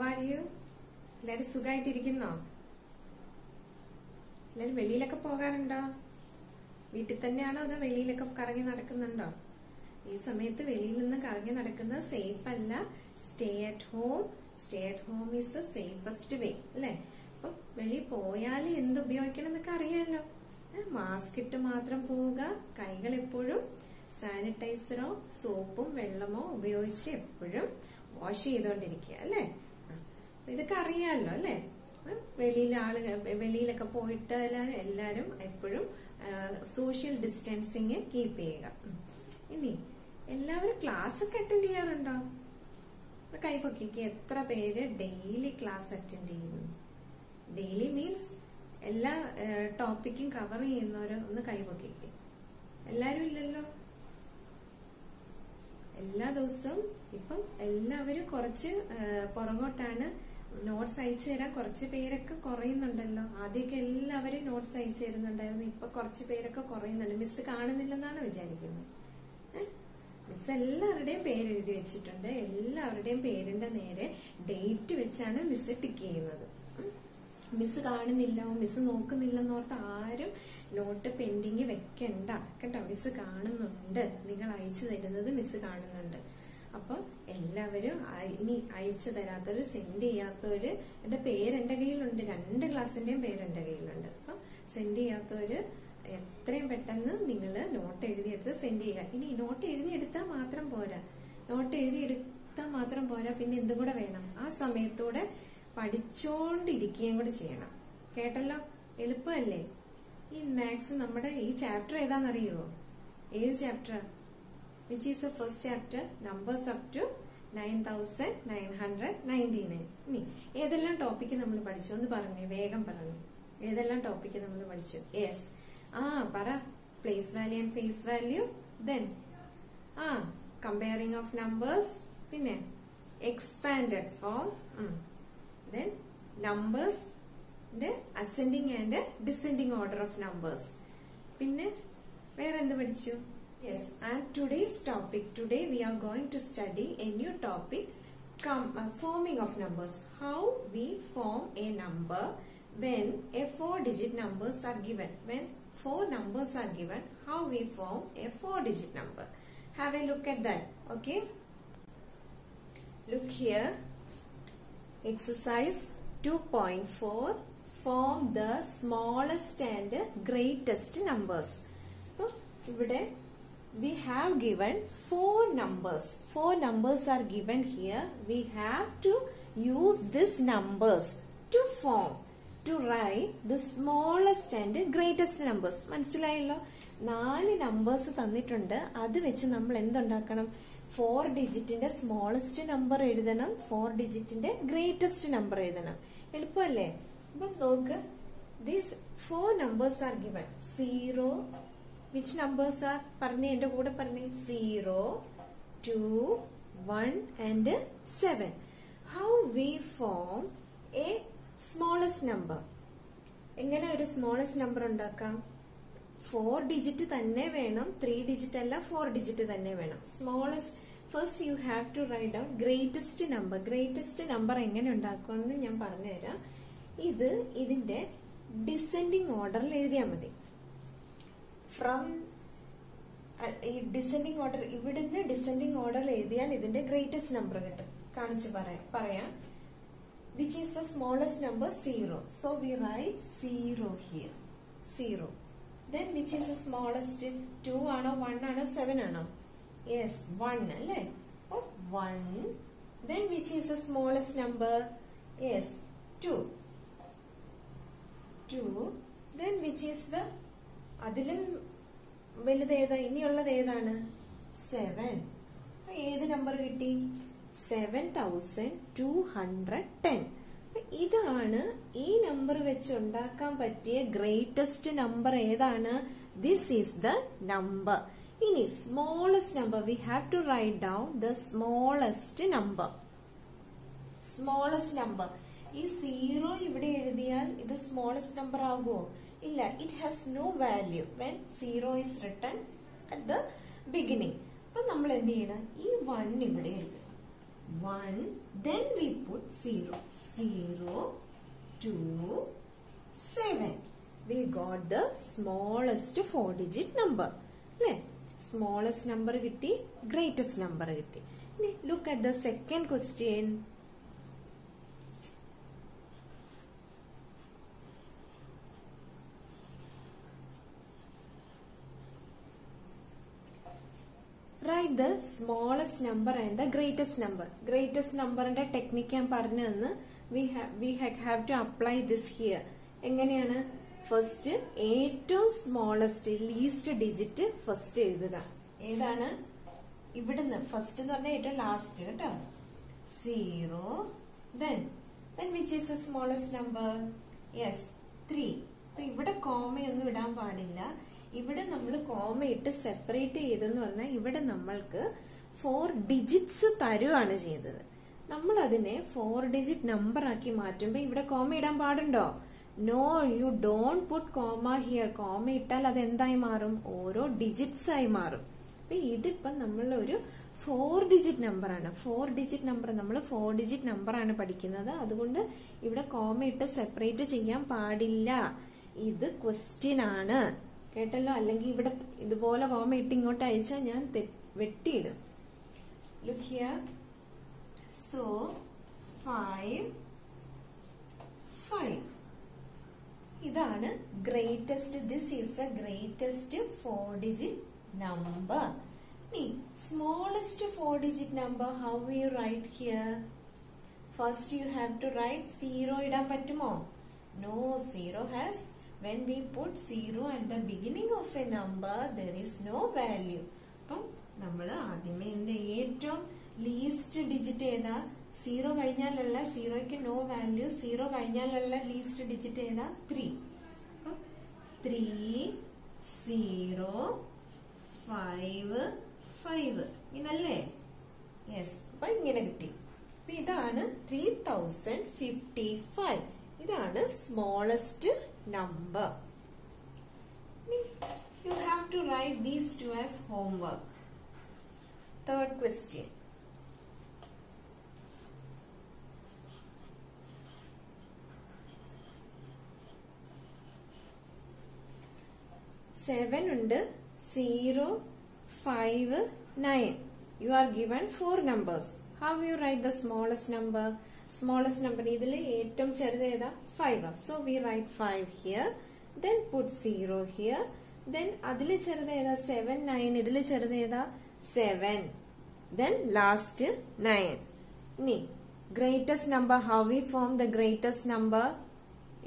Are you? എല്ലാരും സുഖമായിട്ടിരിക്കുന്നോ? എല്ലാരും വെളിയിലൊക്കെ പോകാറുണ്ടോ? വീട്ടിൽ തന്നെയാണോ അതോ വെളിയിലൊക്കെ കറങ്ങി നടക്കുന്നുണ്ടോ? ഈ സമയത്ത് വെളിയിൽ നിന്ന് കറങ്ങി നടക്കുന്നത് സേഫ് അല്ല. Stay at home. Stay at home is the safest way അല്ലെ? അപ്പൊ വെളിയിൽ പോയാൽ എന്ത് ഉപയോഗിക്കണം എന്നൊക്കെ അറിയാലോ. മാസ്ക് ഇട്ട് മാത്രം പോവുക. കൈകൾ എപ്പോഴും സാനിറ്റൈസറോ സോപ്പും വെള്ളമോ ഉപയോഗിച്ച് എപ്പോഴും വാഷ് ചെയ്തോണ്ടിരിക്കുക അല്ലെ? ഇതൊക്കെ അറിയാമല്ലോ അല്ലെ? വെളിയിലൊക്കെ പോയിട്ട് എല്ലാരും എപ്പോഴും സോഷ്യൽ ഡിസ്റ്റൻസിങ് കീപ്പ് ചെയ്യുക. ഇനി എല്ലാവരും ക്ലാസ് ഒക്കെ അറ്റൻഡ് ചെയ്യാറുണ്ടോ? കൈപൊക്കിക്ക് എത്ര പേര് ഡെയിലി ക്ലാസ് അറ്റൻഡ് ചെയ്യുന്നു? ഡെയിലി മീൻസ് എല്ലാ ടോപ്പിക്കും കവർ ചെയ്യുന്നവര് ഒന്ന് കൈപൊക്കിക്ക്. എല്ലാരും ഇല്ലല്ലോ. എല്ലാ ദിവസവും ഇപ്പം എല്ലാവരും കുറച്ച് പുറകോട്ടാണ്. നോട്ട്സ് അയച്ചു തരാൻ കുറച്ച് പേരൊക്കെ കുറയുന്നുണ്ടല്ലോ. ആദ്യമൊക്കെ എല്ലാവരും നോട്ട്സ് അയച്ചു തരുന്നുണ്ടായിരുന്നു. ഇപ്പൊ കുറച്ച് പേരൊക്കെ കുറയുന്നുണ്ട്. മിസ് കാണുന്നില്ലെന്നാണ് വിചാരിക്കുന്നത്. മിസ് എല്ലാവരുടെയും പേര് എഴുതി വെച്ചിട്ടുണ്ട്. എല്ലാവരുടെയും പേരിന്റെ നേരെ ഡേറ്റ് വെച്ചാണ് മിസ് ടിക്ക് ചെയ്യുന്നത്. മിസ് കാണുന്നില്ല, മിസ് നോക്കുന്നില്ലെന്നോർത്ത് ആരും നോട്ട് പെൻഡിങ് വെക്കണ്ട കേട്ടോ. മിസ് കാണുന്നുണ്ട്. നിങ്ങൾ അയച്ചു തരുന്നത് മിസ് കാണുന്നുണ്ട്. അപ്പൊ എല്ലാവരും ഇനി അയച്ചു തരാത്തവര് സെൻഡ് ചെയ്യാത്തവര് എന്റെ പേര് എന്റെ കയ്യിലുണ്ട്. 2 ക്ലാസ്സിന്റെയും പേര് എന്റെ കയ്യിലുണ്ട്. അപ്പൊ സെൻഡ് ചെയ്യാത്തവര് എത്രയും പെട്ടെന്ന് നിങ്ങൾ നോട്ട് എഴുതിയെടുത്ത് സെൻഡ് ചെയ്യുക. ഇനി നോട്ട് എഴുതിയെടുത്താൽ മാത്രം പോരാ. പിന്നെ എന്തും കൂടെ വേണം. ആ സമയത്തൂടെ പഠിച്ചോണ്ടിരിക്കുകയും കൂടെ ചെയ്യണം. കേട്ടല്ലോ? എളുപ്പമല്ലേ? ഈ മാത്സ് നമ്മുടെ ഈ ചാപ്റ്റർ ഏതാണെന്നറിയുമോ? ഏത് chapter? Which is the first chapter? Numbers up to 9999. ഇനി ഏതെല്ലാം ടോപ്പിക്ക് നമ്മൾ പഠിച്ചു എന്ന് പറഞ്ഞേ, വേഗം പറഞ്ഞു. ഏതെല്ലാം ടോപ്പിക്ക് നമ്മൾ പഠിച്ചു? യെസ്, പറ. Place value and face value, then comparing of numbers, പിന്നെ expanded form, then numbers, the ascending and descending order of numbers. പിന്നെ വേറെ എന്ത് പഠിച്ചു? Yes, and today's topic, today we are going to study a new topic, forming of numbers. How we form a number when a 4-digit numbers are given. When 4 numbers are given, how we form a 4-digit number. Have a look at that, okay? Look here. Exercise 2.4, form the smallest and greatest numbers. So, ഇവിടെ we have given 4 numbers. 4 numbers are given here. We have to use these numbers to form, to write the smallest and greatest numbers. മനസ്സിലായല്ലോ? 4 numbers തന്നിട്ടുണ്ട്. അത് വെച്ച് നമ്മൾ എന്തുണ്ടാക്കണം? 4 ഡിജിറ്റിന്റെ smallest number എഴുതണം, 4 ഡിജിറ്റിന്റെ greatest number എഴുതണം. എളുപ്പമല്ലേ? അപ്പൊ നോക്ക്, these 4 numbers are given. 0, which numbers are? പറഞ്ഞേ, എന്റെ കൂടെ പറഞ്ഞേ. 0, 2, 1 and 7. How we form a smallest number? എങ്ങനെ ഒരു സ്മോളസ്റ്റ് നമ്പർ ഉണ്ടാക്കാം? 4 ഡിജിറ്റ് തന്നെ വേണം, 3 ഡിജിറ്റ് അല്ല, 4 ഡിജിറ്റ് തന്നെ വേണം. Smallest, first you have to write down greatest number. Greatest number എങ്ങനെ ഉണ്ടാക്കുമെന്ന് ഞാൻ പറഞ്ഞുതരാം. ഇതിന്റെ ഡിസെൻഡിങ് ഓർഡറിൽ എഴുതിയാൽ മതി. ഫ്രം ഈ ഡിസെൻഡിങ് ഓർഡർ, ഇവിടുന്ന് ഡിസെൻഡിങ് ഓർഡറിൽ എഴുതിയാൽ ഇതിന്റെ ഗ്രേറ്റസ്റ്റ് നമ്പർ കിട്ടും. കാണിച്ചു പറയാം. Which is the smallest number? 0. So we write 0 here. 0. Then which is the smallest? 2 ആണോ 1 ആണോ 7 ആണോ? Yes, 1 അല്ലേ? 1. Then which is the smallest number? Yes, 2. 2. Then which is the, അതിലും വലുത് ഏതാ? ഇനിയുള്ളത് ഏതാണ്? 7. ഏത് നമ്പർ കിട്ടി? 7210. ഇതാണ് ഈ നമ്പർ വെച്ച് ഉണ്ടാക്കാൻ പറ്റിയ ഗ്രേറ്റസ്റ്റ് നമ്പർ. ഏതാണ്? This is the number. ഇനി smallest number, we have to write down the smallest number. Smallest number, ഈ 0 ഇവിടെ എഴുതിയാൽ ഇത് സ്മോളസ്റ്റ് നമ്പർ ആകുമോ? ഇല്ല. It has no value when 0 is written at the beginning. അപ്പൊ നമ്മൾ എന്ത് ചെയ്യണം? ഈ 1 ഇവിടെ എഴുതുക. 1, then we put 0. 0, 2, 7. We got the smallest 4-digit number. Smallest number kitti, greatest number kitti. Look at the second question. Write the smallest number and the greatest number. Greatest number and technique we have to apply this here. എങ്ങനെയാണ്? First, ഏറ്റവും smallest, least digit first എഴുതുക. ഏതാണ്? ഇവിടുന്ന് first എന്ന് പറഞ്ഞാൽ ഏറ്റവും last കേട്ടോ. 0, then which is the smallest number? Yes, 3. അപ്പൊ ഇവിടെ കോമയൊന്നും ഇടാൻ പാടില്ല. ഇവിടെ നമ്മൾ കോമ ഇട്ട് സെപ്പറേറ്റ് ചെയ്തെന്ന് പറഞ്ഞാൽ ഇവിടെ നമ്മൾക്ക് 4 ഡിജിറ്റ്സ് തരുവാണ് ചെയ്തത്. നമ്മൾ അതിനെ 4 ഡിജിറ്റ് നമ്പർ ആക്കി മാറ്റുമ്പോ ഇവിടെ കോമ ഇടാൻ പാടുണ്ടോ? No, you don't put comma here. Comma ഇട്ടാൽ അത് എന്തായി മാറും? ഓരോ ഡിജിറ്റ്സ് ആയി മാറും. അപ്പൊ ഇതിപ്പോ നമ്മൾ ഒരു 4 ഡിജിറ്റ് നമ്പർ ആണ്. 4 ഡിജിറ്റ് നമ്പർ നമ്മൾ 4 ഡിജിറ്റ് നമ്പർ ആണ് പഠിക്കുന്നത്. അതുകൊണ്ട് ഇവിടെ കോമ ഇട്ട് സെപ്പറേറ്റ് ചെയ്യാൻ പാടില്ല. ഇത് ക്വസ്റ്റ്യൻ ആണ് കേട്ടല്ലോ. അല്ലെങ്കിൽ ഇവിടെ ഇതുപോലെ കോമ ഇട്ട് ഇങ്ങോട്ട് അയച്ചാൽ ഞാൻ വെട്ടിയിടും. Look here. സോ 5, 5. ഇതാണ് greatest. This is a greatest 4 digit number. Smallest 4 digit number how you write here? First you have to write 0 ഇടാൻ പറ്റുമോ? No, 0 has when we put 0 at the beginning of a number there is no value. അപ്പം നമ്മൾ ആദ്യമേ ഏറ്റവും least digit ഏതാ? 0 കഴിഞ്ഞാലുള്ള 0ക്ക് no value. 0 കഴിഞ്ഞാലുള്ള least digit ഏതാ? 3. 3, 0, 5, 5 ഇങ്ങനല്ലേ? Yes. അപ്പൊ ഇങ്ങനെ കിട്ടി. അപ്പൊ ഇതാണ് 3055. ഇതാണ് smallest number. You have to write these two as homework. Third question. Seven ഉണ്ട്, 0, 5, 9. You are given 4 numbers. How you write the smallest number? Smallest number ഇതിൽ ഏറ്റവും ചെറുത് ഏതാ? 5. So we write 5 here. Then put 0 here. Then അതിൽ ചെറുത് ഏതാ? 7, 9. ഇതിൽ ചെറുത് ഏതാ? 7. Then last 9. ഇനി greatest number. How we form the greatest number?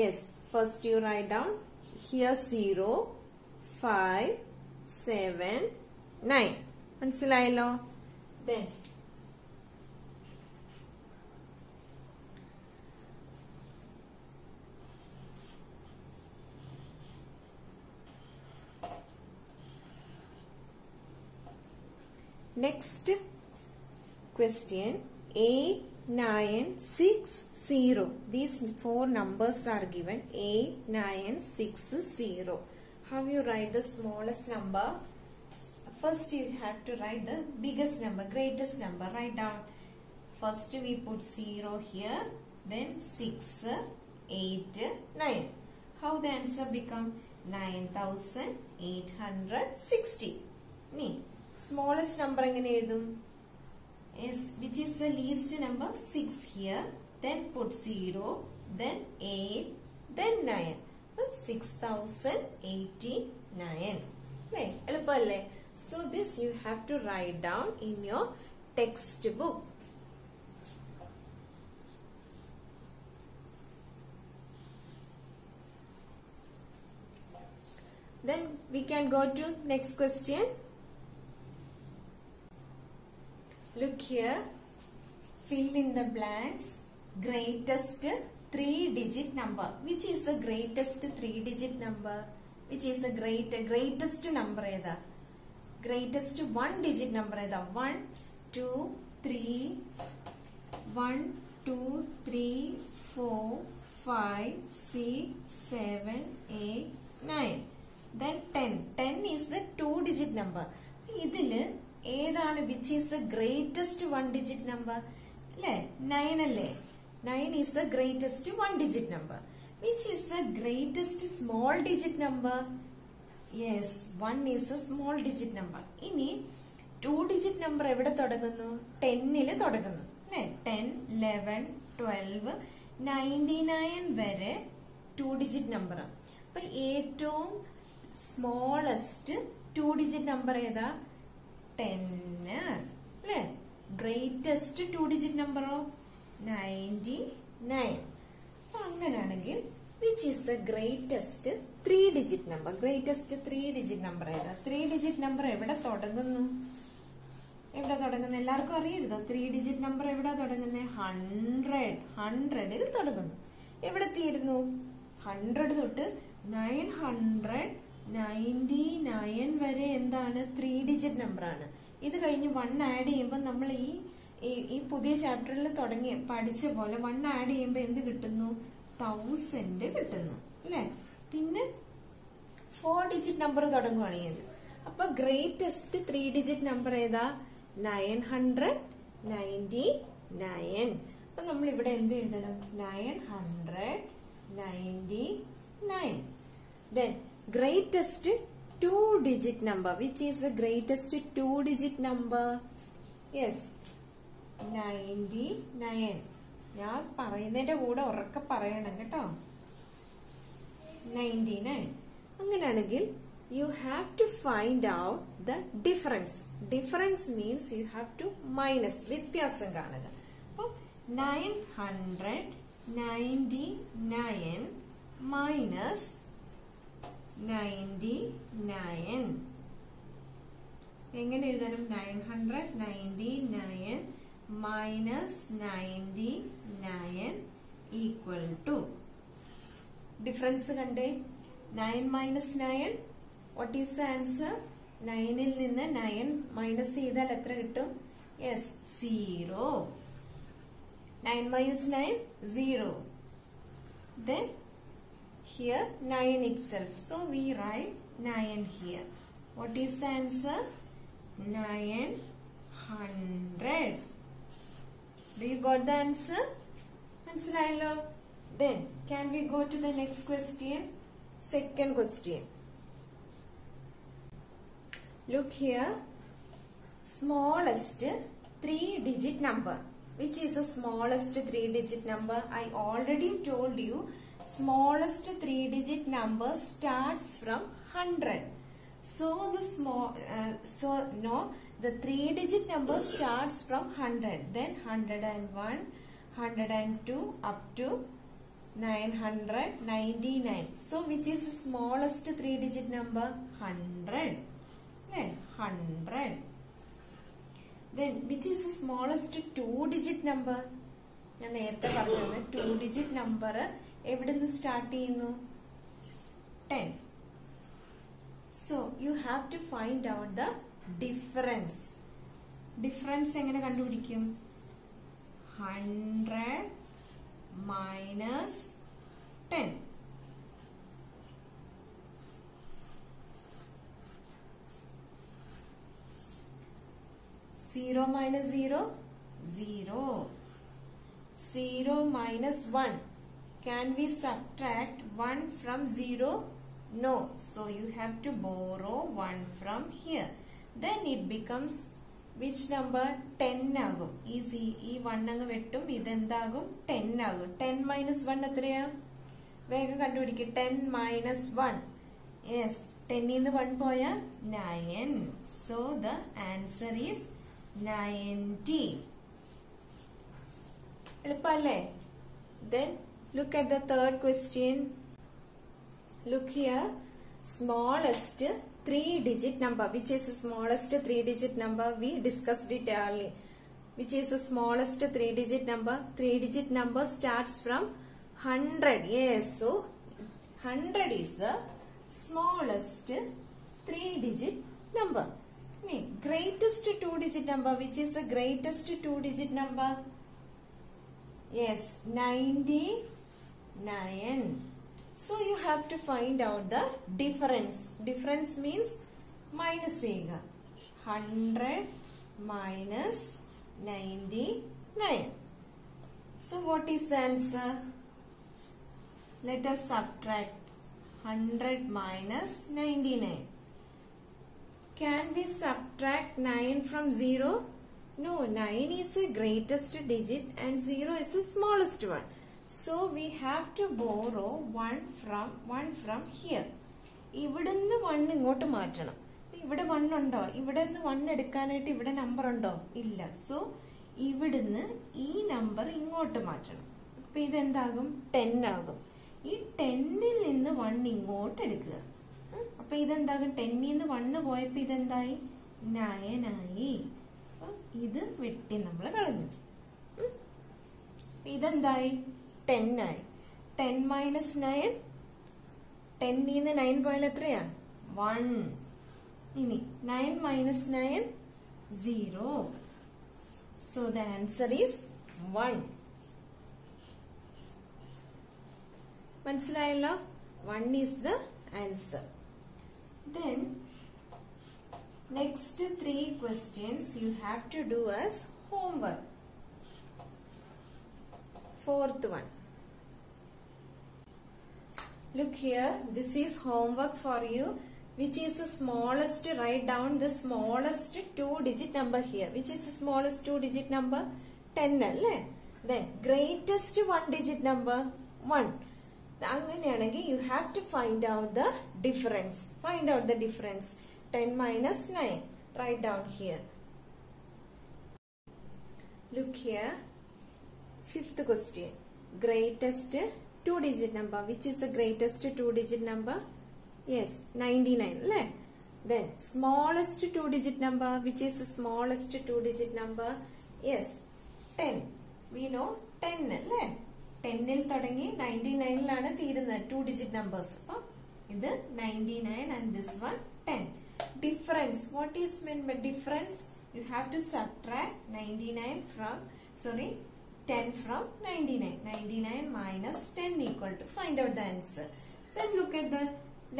Yes. First you write down here 0, 5, 7, 9. മനസ്സിലായല്ലോ? Then next question. 8, 9, 6, 0. These 4 numbers are given. 8, 9, 6, 0. How you write the smallest number? First you have to write the biggest number, greatest number. Write down. First we put 0 here. Then 6, 8, 9. How the answer become? 9860. Smallest number എങ്ങനെ എഴുതും? Yes, which is the least number? 6 here. Then put 0. Then 8. Then 9. 6089. എളുപ്പമല്ലേ? So this you have to write down in your textbook. Then we can go to next question. Look here. Fill in the blanks. Greatest 3-digit number. Which is the greatest 3-digit number? Which is the greatest number ഏതാ? Greatest 1-digit number ഏതാ? 1, 2, 3, 1, 2, 3, 4, 5, 6, 7, 8, 9. Then 10. 10 is the 2-digit number. ഇതില് ഏതാണ് which is the greatest 1-digit number? അല്ലേ? 9 അല്ലേ? 9 is the greatest one digit number. Which is the greatest small digit number? Yes, 1 is a small digit number. ഇനി 2 digit number എവിടെ തുടങ്ങുന്നു? 10 തുടങ്ങുന്നു അല്ലേ? 10, 11, 12, 99 വരെ 2 digit number. അപ്പൊ ഏറ്റവും സ്മോളസ്റ്റ് 2 digit number ഏതാ? 10 അല്ലേ? ഗ്രേറ്റസ്റ്റ് 2 digit നമ്പറോ? 99. അപ്പൊ അങ്ങനെയാണെങ്കിൽ which is the greatest 3 digit number? Greatest 3 digit number ഏതാ? 3 digit നമ്പർ എവിടെ തുടങ്ങുന്നു? എവിടെ തുടങ്ങുന്നത്? എല്ലാവർക്കും അറിയരുതോ 3 digit നമ്പർ എവിടെ തുടങ്ങുന്നത്? 100ൽ തുടങ്ങുന്നു. എവിടെ തീരുന്നു? 100 തൊട്ട് 999 വരെ എന്താണ്? 3 digit നമ്പർ ആണ്. ഇത് കഴിഞ്ഞ് 1 ആഡ് ചെയ്യുമ്പോൾ നമ്മൾ ഈ പുതിയ ചാപ്റ്ററിൽ പഠിച്ച പോലെ 1 ആഡ് ചെയ്യുമ്പോൾ എന്ത് കിട്ടുന്നു? 1000 കിട്ടുന്നു അല്ലെ? പിന്നെ 4 digit നമ്പർ തുടങ്ങുവാണെങ്കിൽ അപ്പൊ ഗ്രേറ്റസ്റ്റ് 3 digit നമ്പർ ഏതാ? 999. അപ്പൊ നമ്മൾ ഇവിടെ എന്ത് എഴുതണം? 999. Then greatest 2 digit number. Which is the greatest 2 digit number? Yes, 99. ഞാൻ പറയുന്നതിന്റെ കൂടെ ഉറക്കെ പറയണം കേട്ടോ. 99. അങ്ങനെയാണെങ്കിൽ you have to find out the difference. Difference means you have to minus. വ്യത്യാസം കാണുക. അപ്പൊ 999 minus 99. എങ്ങനെ എഴുതണം? 999 മൈനസ് 99 ഈക്വൽ ടു ഡിഫറൻസ് കണ്ടേ? 9 minus 9. What is the answer? 9ൽ നിന്ന് 9 മൈനസ് ചെയ്താൽ എത്ര കിട്ടും? Yes, 0. 9 minus 9, 0. Then here 9 itself. So we write 9 here. What is the answer? 900. Do you got the answer? മനസ്സിലായല്ലോ? Then can we go to the next question? Second question. Look here. Smallest 3 digit number. Which is the smallest 3 digit number? I already told you smallest 3 digit number starts from 100. So the 3 digit number starts from 100. Then 101, 102 up to 999. So which is the smallest 3 digit number? 100. 100. Then which is the smallest 2 digit number? ഞാൻ നേരത്തെ പറഞ്ഞത് 2 digit number എവിടെ നിന്ന് start ചെയ്യുന്നു? 10. So you have to find out the difference. Difference എങ്ങനെ കണ്ടുപിടിക്കും? 100 minus 10. Zero minus 0, 0. 0 minus 1. Can we subtract 1 from 0? No. So you have to borrow 1 from here. Then it becomes which number? 10 ആകും. ഈ 1 അങ്ങ് വെട്ടും. ഇതെന്താകും? 10 ആകും. 10 minus 1 എത്രയാ? വേഗം കണ്ടുപിടിക്കും. 10 minus 1. Yes. 10 നിന്ന് 1 പോയാ 9. So the answer is 90. എളുപ്പല്ലേ? Then look at the third question. Look here. Smallest 3 digit number. Which is the smallest 3 digit number? We discussed it earlier. Which is the smallest 3 digit number? 3 digit number starts from 100. Yes. So 100 is the smallest 3 digit number. Greatest 2 digit number. Which is the greatest 2 digit number? Yes, 99. So you have to find out the difference. Difference means minus ചെയ്യുക. 100 minus 99. So what is the answer? Let us subtract 100 minus 99. Can we subtract 9 from 0? No, 9 is the greatest digit and 0 is the smallest one. So we have to borrow 1 from here. ഇവിടുന്ന് 1 ഇങ്ങോട്ട് മാറ്റണം. ഇവിടെ 1 ഉണ്ടോ? ഇവിടെ നിന്ന് 1 എടുക്കാനായിട്ട് ഇവിടെ number ഉണ്ടോ? ഇല്ല. സോ ഇവിടുന്ന് ഈ നമ്പർ ഇങ്ങോട്ട് മാറ്റണം. അപ്പൊ ഇതെന്താകും? 10 ആകും. ഈ 10ൽ നിന്ന് 1 ഇങ്ങോട്ട് എടുക്കുക. അപ്പൊ ഇതെന്താകും? 10ൽ നിന്ന് 1 പോയപ്പോ ഇതെന്തായി? 9 ആയി. ഇത് വെട്ടി നമ്മൾ കളഞ്ഞു. ഇതെന്തായി? 10 ആയി. 10 മൈനസ് 9, 10ൽ നിന്ന് 9 പോയാൽ എത്രയാ? 1. ഇനി 9 minus 9, 0. So the answer is 1. മനസ്സിലായല്ലോ? 1 is the answer. Then next 3 questions you have to do as homework. Fourth one. Look here, this is homework for you. Which is the smallest? Write down the smallest 2-digit number here. Which is the smallest 2-digit number? 10 alle. Then greatest 1-digit number? 1. അങ്ങനെയാണെങ്കിൽ you have to find out the difference. Find out the difference. 10 minus 9. Write down here. Look here. 5th question. Greatest 2-digit number. Which is the greatest 2-digit number? Yes, 99. Then smallest 2-digit number. Which is the smallest 2-digit number? Yes, 10. We know 10. 10ൽ തുടങ്ങി 99ലാണ് തീരുന്നത് 2-digit numbers. അപ്പൊ ഇത് 99 and this one 10. Difference. What is meant by difference? You have to subtract 10 from 99. 99 minus 10 equal to. Find out the answer. Then look at the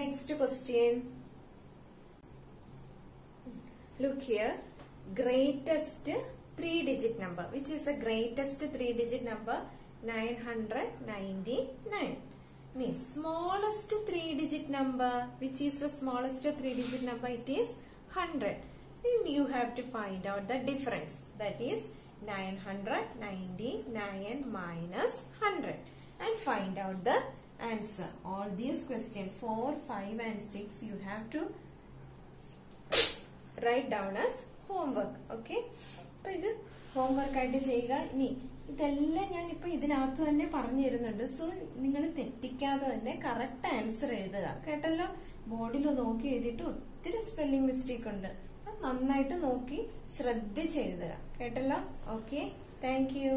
next question. Look here. Greatest 3-digit number. Which is the greatest 3-digit number? 999. Means smallest 3-digit number. Which is the smallest 3-digit number? It is 100. Then you have to find out the difference. That is 999 minus 100. And find out the answer. All these questions 4, 5 and 6 you have to write down as homework. Okay. അപ്പൊ ഇത് homework ആയിട്ട് ചെയ്യുക. ഇനി ഇതെല്ലാം ഞാനിപ്പോ ഇതിനകത്ത് തന്നെ പറഞ്ഞു തരുന്നുണ്ട്. സോ നിങ്ങൾ തെറ്റിക്കാതെ തന്നെ കറക്റ്റ് ആൻസർ എഴുതുക. കേട്ടല്ലോ? ബോർഡിൽ നോക്കി എഴുതിയിട്ട് ഒത്തിരി സ്പെല്ലിംഗ് മിസ്റ്റേക്ക് ഉണ്ട്. നന്നായിട്ട് നോക്കി ശ്രദ്ധിച്ച് എഴുതുക. കേട്ടല്ലോ? ഓക്കെ. Thank you.